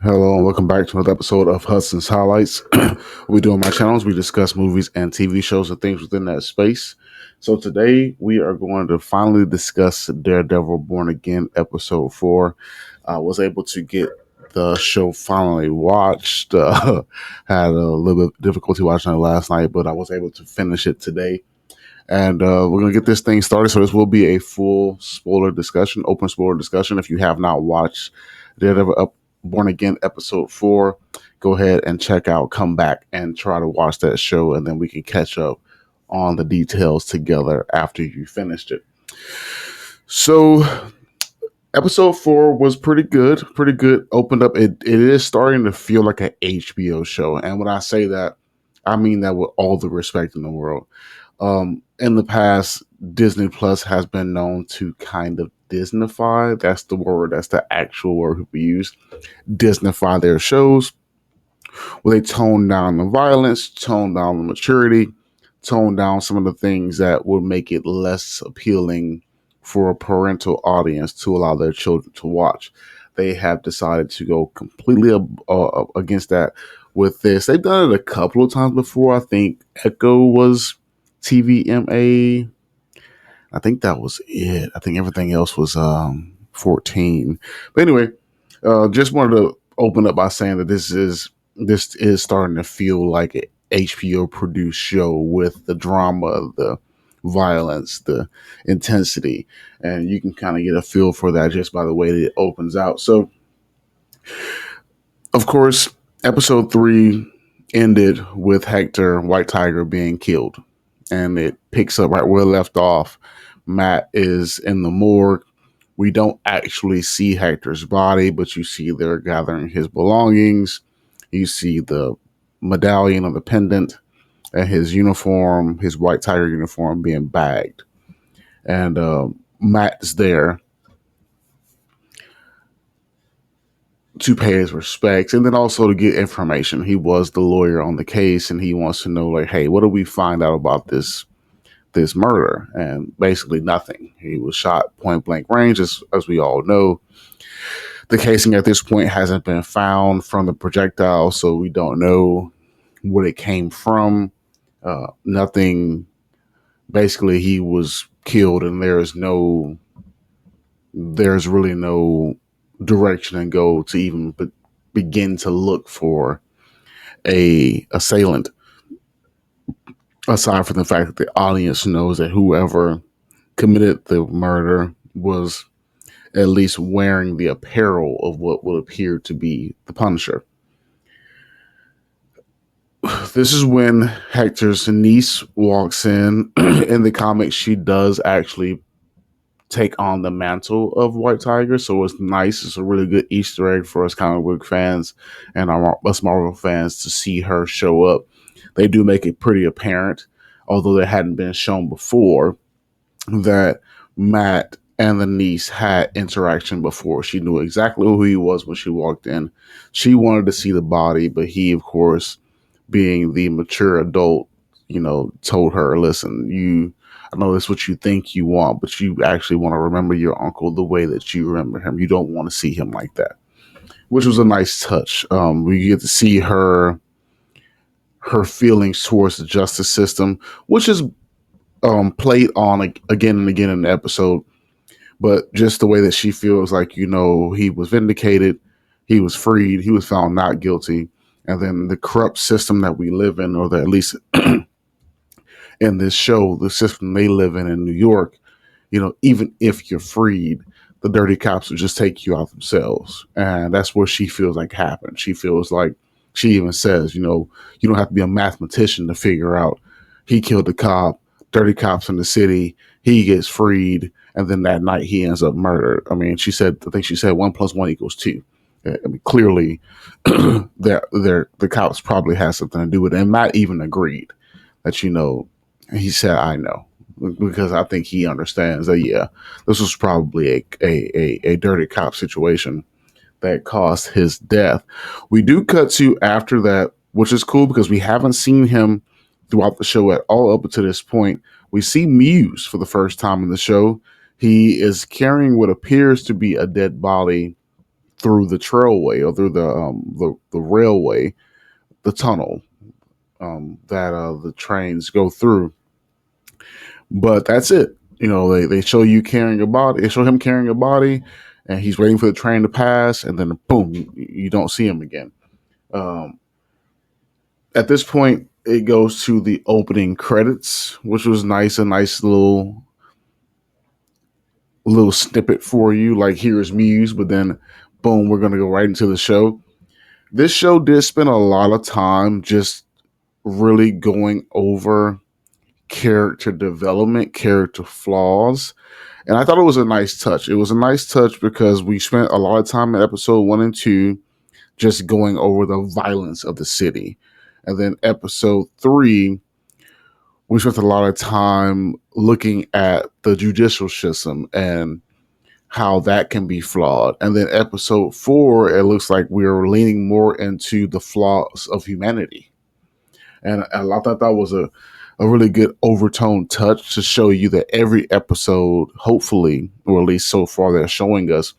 Hello and welcome back to another episode of Hudson's Highlights. What we do on my channels, we discuss movies and TV shows and things within that space. So today we are going to finally discuss Daredevil Born Again episode 4. I was able to get the show finally watched. Had a little bit of difficulty watching it last night, but I was able to finish it today. And we're going to get this thing started. So this will be a full spoiler discussion, open spoiler discussion. If you have not watched Daredevil Born Again episode 4, go ahead and check out, come back and try to watch that show. And then we can catch up on the details together after you finished it. So episode 4 was pretty good. Pretty good. Opened up. It is starting to feel like an HBO show. And when I say that, I mean that with all the respect in the world. In the past, Disney Plus has been known to kind of Disneyfy. That's the word. That's the actual word people use. Disneyfy their shows, where they tone down the violence, tone down the maturity, tone down some of the things that would make it less appealing for a parental audience to allow their children to watch. They have decided to go completely against that with this. They've done it a couple of times before. I think Echo was TVMA. I think that was it. I think everything else was 14. But anyway, just wanted to open up by saying that this is starting to feel like a HBO produced show with the drama, the violence, the intensity, and you can kind of get a feel for that just by the way that it opens out. So, of course, episode 3 ended with Hector White Tiger being killed, and it picks up right where it left off. Matt is in the morgue. We don't actually see Hector's body, but you see they're gathering his belongings. You see the medallion or the pendant and his uniform, his White Tiger uniform, being bagged. And Matt is there to pay his respects and then also to get information. He was the lawyer on the case and he wants to know, like, hey, what do we find out about this murder? And basically nothing. He was shot point blank range, as we all know. The casing at this point hasn't been found from the projectile, so we don't know what it came from. Nothing. Basically, he was killed, and there's really no direction and goal to even begin to look for a assailant. Aside from the fact that the audience knows that whoever committed the murder was at least wearing the apparel of what would appear to be the Punisher. This is when Hector's niece walks in. In the comics, she does actually take on the mantle of White Tiger, so it's nice. It's a really good Easter egg for us comic book fans and us Marvel fans to see her show up. They do make it pretty apparent, although it hadn't been shown before, that Matt and the niece had interaction before. She knew exactly who he was when she walked in. She wanted to see the body, but he, of course, being the mature adult, told her, listen, I know that's what you think you want, but you actually want to remember your uncle the way that you remember him. You don't want to see him like that, which was a nice touch. We get to see her feelings towards the justice system, which is played on again and again in the episode. But just the way that she feels like, he was vindicated, he was freed, he was found not guilty. And then the corrupt system that we live in, or that at least in this show, the system they live in New York, even if you're freed, the dirty cops will just take you out themselves. And that's what she feels like happened. She feels like, she even says, you don't have to be a mathematician to figure out he killed the cop, dirty cops in the city, he gets freed, and then that night he ends up murdered. I mean, I think she said 1 + 1 = 2. I mean, clearly, the cops probably had something to do with it. And Matt even agreed that, he said, I know, because I think he understands that, yeah, this was probably a dirty cop situation that caused his death. We do cut to after that, which is cool because we haven't seen him throughout the show at all up to this point. We see Muse for the first time in the show. He is carrying what appears to be a dead body through the trailway or through the railway, the tunnel that the trains go through. But that's it. They show you carrying a body. They show him carrying a body, and he's waiting for the train to pass, and then boom, you don't see him again. Um, at this point, it goes to the opening credits, which was nice, a nice little snippet for you. Like, here's Muse, but then boom, we're gonna go right into the show. This show did spend a lot of time just really going over character development, character flaws. And I thought it was a nice touch. It was a nice touch because we spent a lot of time in episode 1 and 2 just going over the violence of the city. And then episode 3, we spent a lot of time looking at the judicial system and how that can be flawed. And then episode 4, it looks like we're leaning more into the flaws of humanity. And I thought that was a really good overtone touch to show you that every episode, hopefully, or at least so far they're showing us,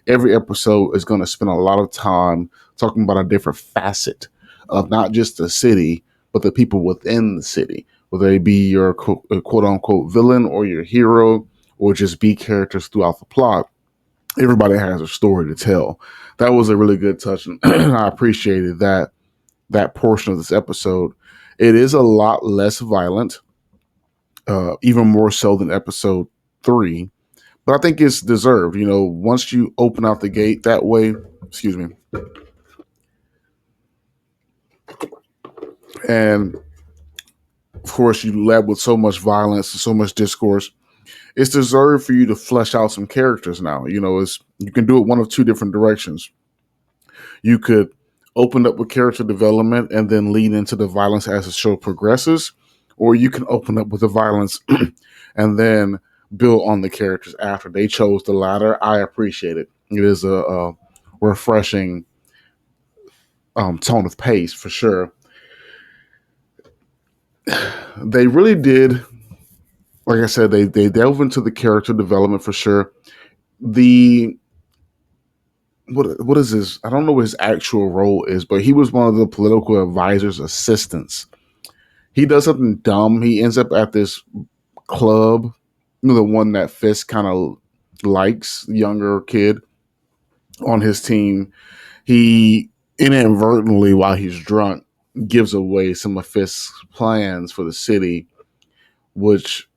every episode is going to spend a lot of time talking about a different facet of not just the city, but the people within the city, whether they be your quote unquote villain or your hero, or just be characters throughout the plot. Everybody has a story to tell. That was a really good touch, and I appreciated that portion of this episode. It is a lot less violent, even more so than episode 3, but I think it's deserved. Once you open out the gate that way, excuse me, and of course you led with so much violence and so much discourse, it's deserved for you to flesh out some characters now. You can do it one of two different directions. You could open up with character development and then lead into the violence as the show progresses, or you can open up with the violence and then build on the characters after. They chose the latter. I appreciate it. It is a refreshing tone of pace for sure. They really did, like I said, they delve into the character development for sure. The what is his? I don't know what his actual role is, but he was one of the political advisors' assistants. He does something dumb. He ends up at this club, the one that Fisk kind of likes, younger kid on his team. He inadvertently, while he's drunk, gives away some of Fisk's plans for the city, which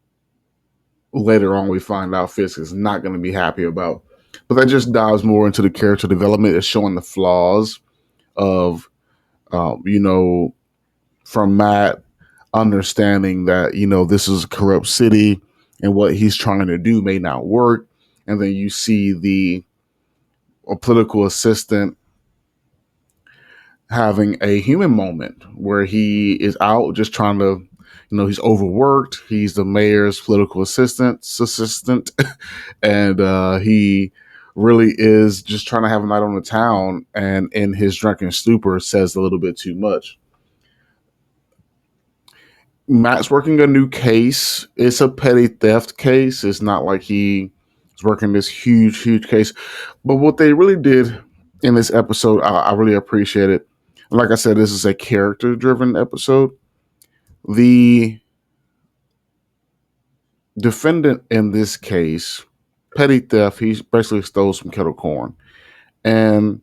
later on we find out Fisk is not going to be happy about. But that just dives more into the character development. It's showing the flaws of, from Matt understanding that, this is a corrupt city and what he's trying to do may not work. And then you see the political assistant having a human moment where he is out just trying to, he's overworked. He's the mayor's political assistant, and he really is just trying to have a night on the town. And in his drunken stupor, says a little bit too much. Matt's working a new case. It's a petty theft case. It's not like he is working this huge case. But what they really did in this episode, I really appreciate it. Like I said, this is a character driven episode. The defendant in this case, petty theft, he basically stole some kettle corn. And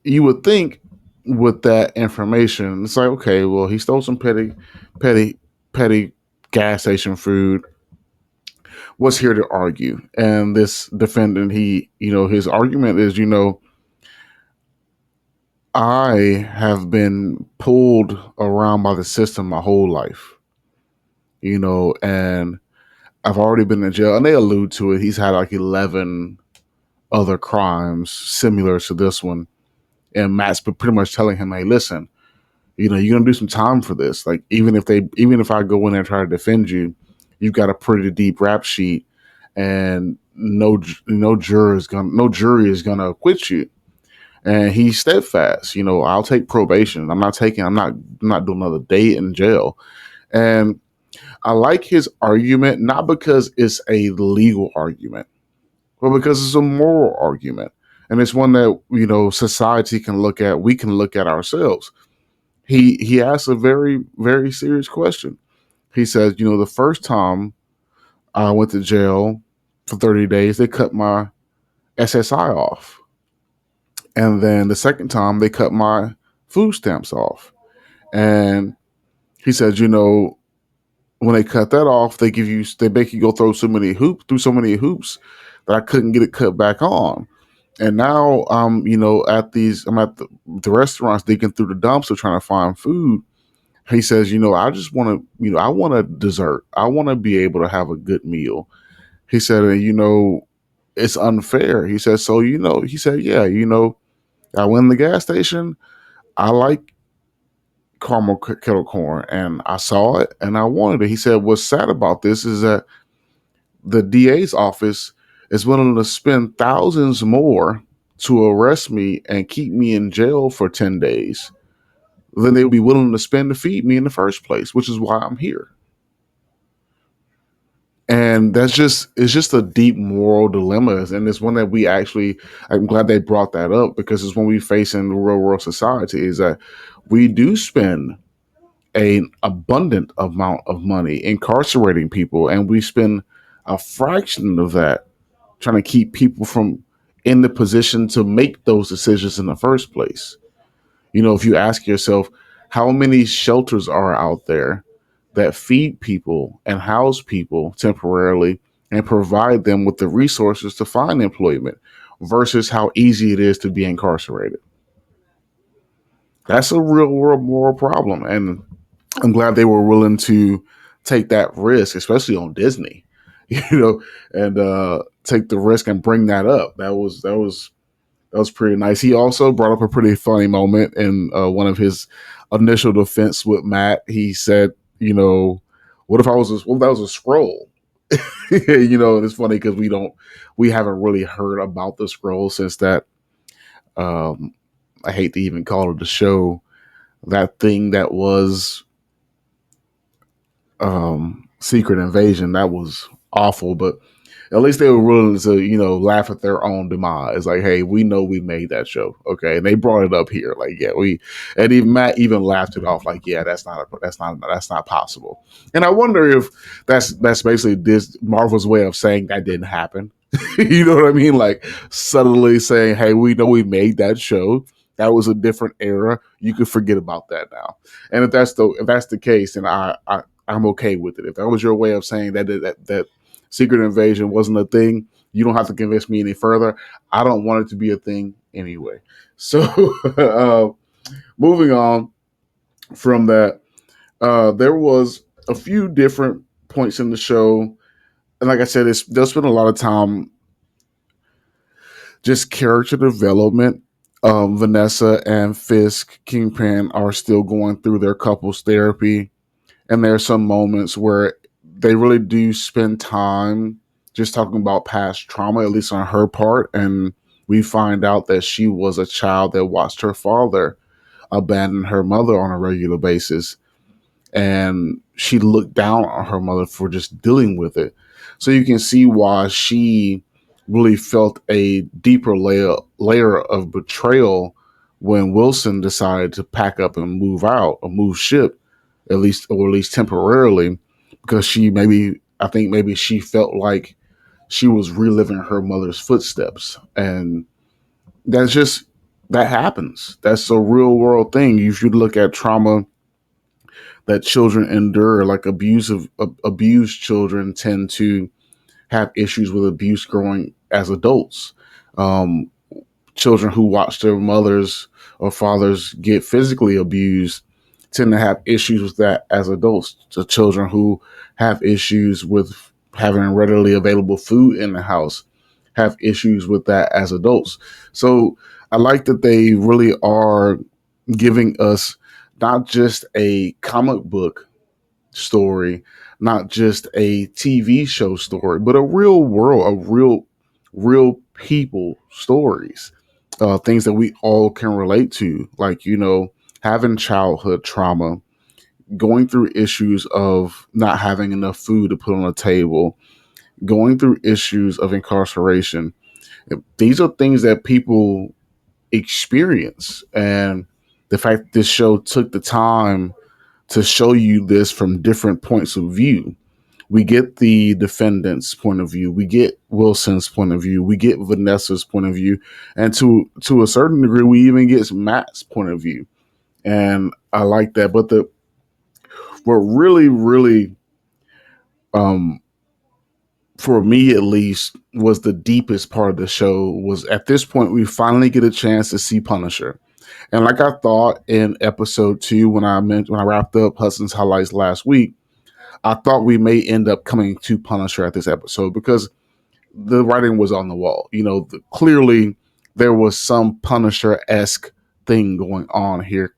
you would think with that information, it's like, okay, well, he stole some petty gas station food. What's here to argue? And this defendant, his argument is, I have been pulled around by the system my whole life, and I've already been in jail. And they allude to it. He's had like 11 other crimes similar to this one. And Matt's pretty much telling him, hey, listen, you're going to do some time for this. Like, even if I go in and try to defend you, you've got a pretty deep rap sheet, and no jury is going to acquit you. And he's steadfast. I'll take probation. I'm not doing another day in jail. And I like his argument, not because it's a legal argument. Well, because it's a moral argument, and it's one that society can look at. We can look at ourselves. He asks a very very serious question. He says, the first time I went to jail for 30 days, they cut my SSI off, and then the second time they cut my food stamps off, and he says, when they cut that off, they make you go through so many hoops that I couldn't get it cut back on. And now I'm at the restaurants digging through the dumpster trying to find food. He says, I just want to, I want a dessert. I want to be able to have a good meal. He said, and it's unfair. He said, so he said, yeah, I went in the gas station. I like caramel kettle corn, and I saw it and I wanted it. He said, what's sad about this is that the DA's office is willing to spend thousands more to arrest me and keep me in jail for 10 days than they would be willing to spend to feed me in the first place, which is why I'm here. And it's just a deep moral dilemma. And it's one that I'm glad they brought that up, because it's one we face in the real world society, is that we do spend an abundant amount of money incarcerating people, and we spend a fraction of that trying to keep people from in the position to make those decisions in the first place. If you ask yourself, how many shelters are out there that feed people and house people temporarily and provide them with the resources to find employment versus how easy it is to be incarcerated? That's a real world moral problem. And I'm glad they were willing to take that risk, especially on Disney, and take the risk and bring that up. That was pretty nice. He also brought up a pretty funny moment in one of his initial defense with Matt. He said, what if what if that was a scroll? And it's funny because we haven't really heard about the scroll since that. Um, I hate to even call it a show. That thing that was Secret Invasion, that was awful, but at least they were willing to, laugh at their own demise. Like, hey, we know we made that show, okay? And they brought it up here, like, yeah, and even Matt even laughed it off, like, yeah, that's not possible. And I wonder if that's basically this Marvel's way of saying that didn't happen. You know what I mean? Like subtly saying, hey, we know we made that show. That was a different era. You could forget about that now. And if that's the case, then I'm okay with it. If that was your way of saying that Secret Invasion wasn't a thing, you don't have to convince me any further. I don't want it to be a thing anyway. So, moving on from that, there was a few different points in the show, and like I said, they'll spend a lot of time just character development. Vanessa and Fisk Kingpin are still going through their couples therapy, and there are some moments where they really do spend time just talking about past trauma, at least on her part. And we find out that she was a child that watched her father abandon her mother on a regular basis. And she looked down on her mother for just dealing with it. So you can see why she really felt a deeper layer of betrayal when Wilson decided to pack up and move out or move ship, at least temporarily, because I think maybe she felt like she was reliving her mother's footsteps. And that's just that happens. That's a real world thing. You should look at trauma that children endure, like abused children tend to have issues with abuse growing as adults. Um, Children who watch their mothers or fathers get physically abused tend to have issues with that as adults. The children who have issues with having readily available food in the house have issues with that as adults. So I like that they really are giving us not just a comic book story, not just a TV show story, but a real world, real people stories, things that we all can relate to, like having childhood trauma, going through issues of not having enough food to put on a table, going through issues of incarceration. These are things that people experience. And the fact this show took the time to show you this from different points of view. We get the defendant's point of view, we get Wilson's point of view, we get Vanessa's point of view, and to a certain degree, we even get Matt's point of view. And I like that. But the what really um for me at least was the deepest part of the show was at this point we finally get a chance to see Punisher. And like I thought in episode 2 when I wrapped up Hudson's highlights last week, I thought we may end up coming to Punisher at this episode because the writing was on the wall. Clearly there was some Punisher esque thing going on here.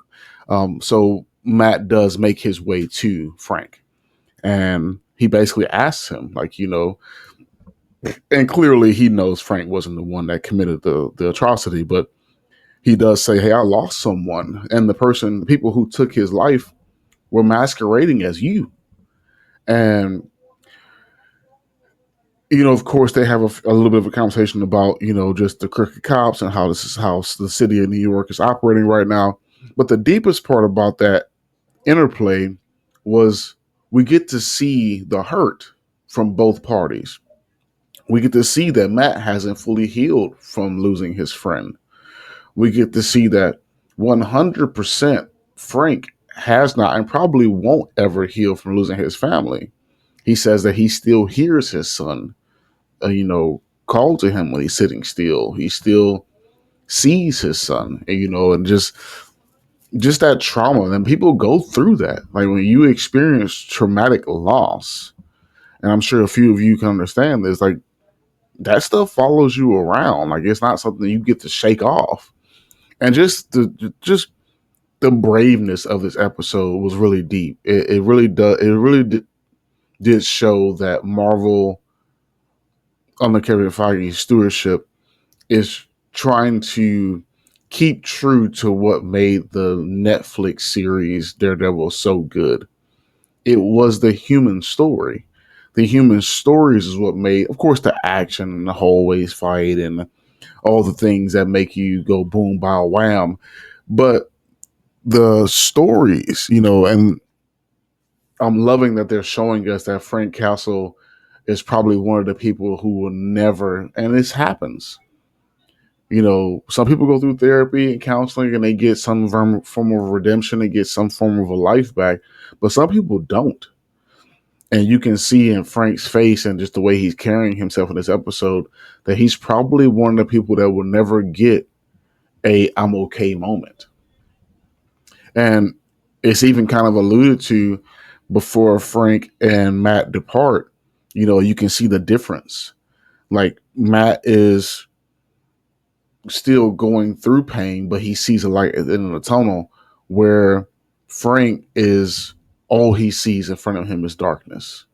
So Matt does make his way to Frank, and he basically asks him, like, and clearly he knows Frank wasn't the one that committed the atrocity, but he does say, "Hey, I lost someone, and the people who took his life were masquerading as you." And of course, they have a little bit of a conversation about just the crooked cops and how this is how the city of New York is operating right now. But the deepest part about that interplay was we get to see the hurt from both parties. We get to see that Matt hasn't fully healed from losing his friend. We get to see that 100% Frank has not and probably won't ever heal from losing his family. He says that he still hears his son, call to him when he's sitting still. He still sees his son, and just that trauma. And people go through that. Like when you experience traumatic loss, and I'm sure a few of you can understand this, like that stuff follows you around. Like it's not something you get to shake off. And just the braveness of this episode was really deep. It really does. It really did show that Marvel, under Kevin Feige's stewardship, is trying to keep true to what made the Netflix series Daredevil so good. It was the human story. The human stories is what made, of course, the action and the hallways fight and all the things that make you go boom, bow, wham. But the stories, and I'm loving that they're showing us that Frank Castle is probably one of the people who will never, and this happens. Some people go through therapy and counseling and they get some form of redemption, they get some form of a life back, but some people don't. And you can see in Frank's face and just the way he's carrying himself in this episode that he's probably one of the people that will never get a "I'm okay" moment. And it's even kind of alluded to before Frank and Matt depart. You can see the difference. Like Matt is still going through pain, but he sees a light at the end of the tunnel, where Frank is all he sees in front of him is darkness.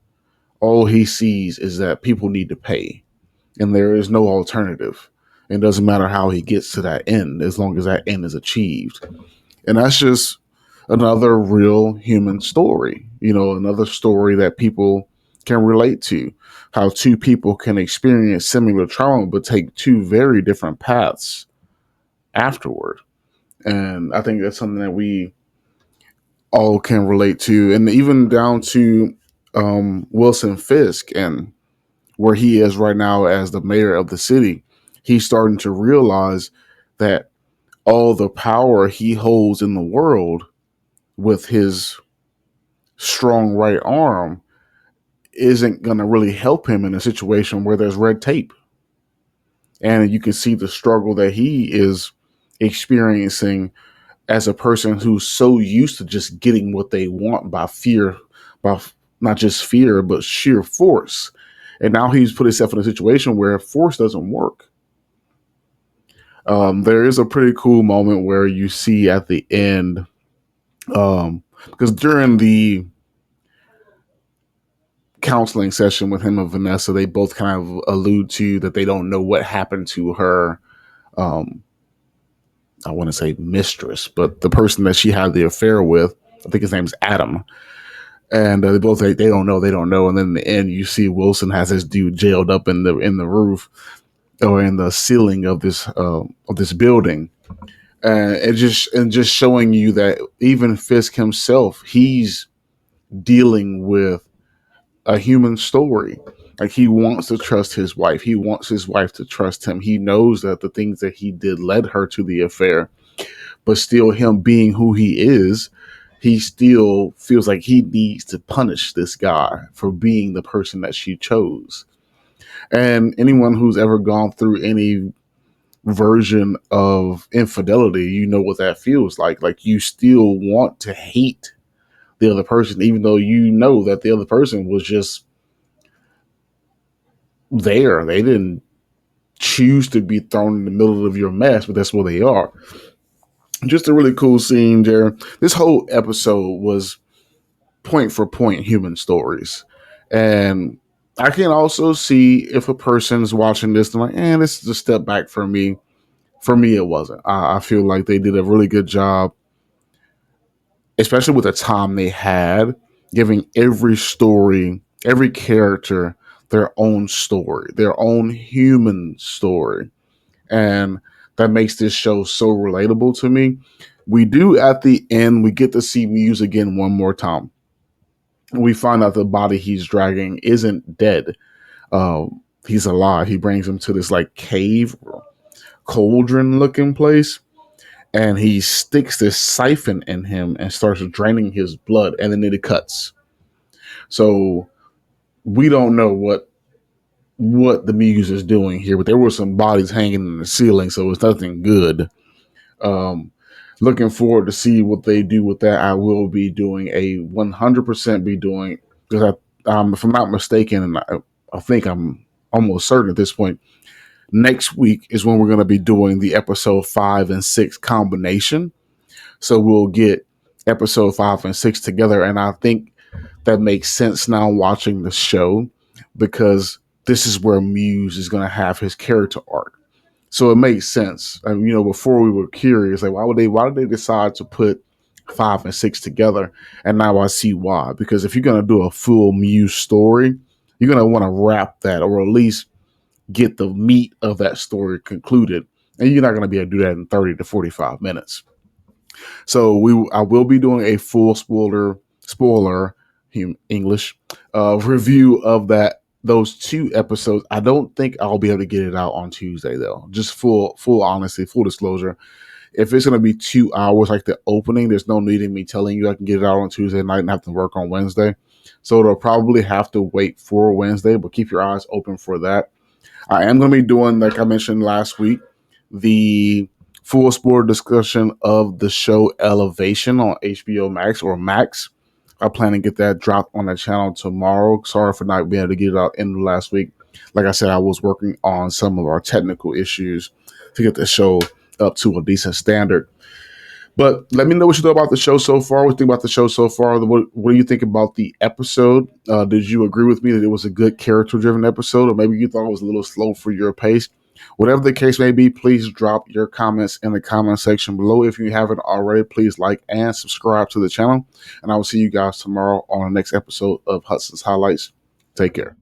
All he sees is that people need to pay, and there is no alternative. It doesn't matter how he gets to that end, as long as that end is achieved. And that's just another real human story, another story that people can relate to. How two people can experience similar trauma but take two very different paths afterward. And I think that's something that we all can relate to. And even down to Wilson Fisk and where he is right now as the mayor of the city, he's starting to realize that all the power he holds in the world with his strong right arm isn't going to really help him in a situation where there's red tape. And you can see the struggle that he is experiencing as a person who's so used to just getting what they want by fear, by not just fear, but sheer force. And now he's put himself in a situation where force doesn't work. There is a pretty cool moment where you see at the end, because during the counseling session with him and Vanessa, they both kind of allude to that they don't know what happened to her. I want to say mistress, but the person that she had the affair with, I think his name's Adam. And they both say they don't know. And then in the end, you see Wilson has this dude jailed up in the roof or in the ceiling of this building, and just showing you that even Fisk himself, he's dealing with a human story. Like, he wants to trust his wife. He wants his wife to trust him. He knows that the things that he did led her to the affair, but still, him being who he is, he still feels like he needs to punish this guy for being the person that she chose. And anyone who's ever gone through any version of infidelity, you know what that feels like. Like, you still want to hate the other person, even though you know that the other person was just there. They didn't choose to be thrown in the middle of your mess, but that's where they are. Just a really cool scene there. This whole episode was point for point human stories. And I can also see if a person's watching this and like, this is a step back for me. For me, it wasn't. I feel like they did a really good job, especially with the time they had, giving every story, every character their own story, their own human story. And that makes this show so relatable to me. We do at the end, we get to see Muse again one more time. We find out the body he's dragging isn't dead. He's alive. He brings him to this like cave, cauldron looking place, and he sticks this siphon in him and starts draining his blood, and then it cuts. So we don't know what the Muse is doing here, but there were some bodies hanging in the ceiling, so it's nothing good. Um, Looking forward to see what they do with that. I will be doing a 100% be doing, because if I'm not mistaken, and I think I'm almost certain at this point, next week is when we're going to be doing the episode 5 and 6 combination. So we'll get episode 5 and 6 together. And I think that makes sense now watching the show, because this is where Muse is going to have his character arc. So it makes sense. And, before we were curious, like, why did they decide to put 5 and 6 together? And now I see why. Because if you're going to do a full Muse story, you're going to want to wrap that, or at least get the meat of that story concluded. And you're not going to be able to do that in 30 to 45 minutes. So I will be doing a full spoiler English review of those 2 episodes. I don't think I'll be able to get it out on Tuesday though. Just full honesty, full disclosure. If it's going to be 2 hours like the opening, there's no need in me telling you I can get it out on Tuesday night and have to work on Wednesday. So it'll probably have to wait for Wednesday, but keep your eyes open for that. I am going to be doing, like I mentioned last week, the full spoiler discussion of the show Elevation on HBO Max or Max. I plan to get that dropped on the channel tomorrow. Sorry for not being able to get it out in the last week. Like I said, I was working on some of our technical issues to get the show up to a decent standard. But let me know what you thought about the show so far. What you think about the show so far? What do you think about the episode? Did you agree with me that it was a good character-driven episode, or maybe you thought it was a little slow for your pace? Whatever the case may be, please drop your comments in the comment section below. If you haven't already, please like and subscribe to the channel. And I will see you guys tomorrow on the next episode of Hudson's Highlights. Take care.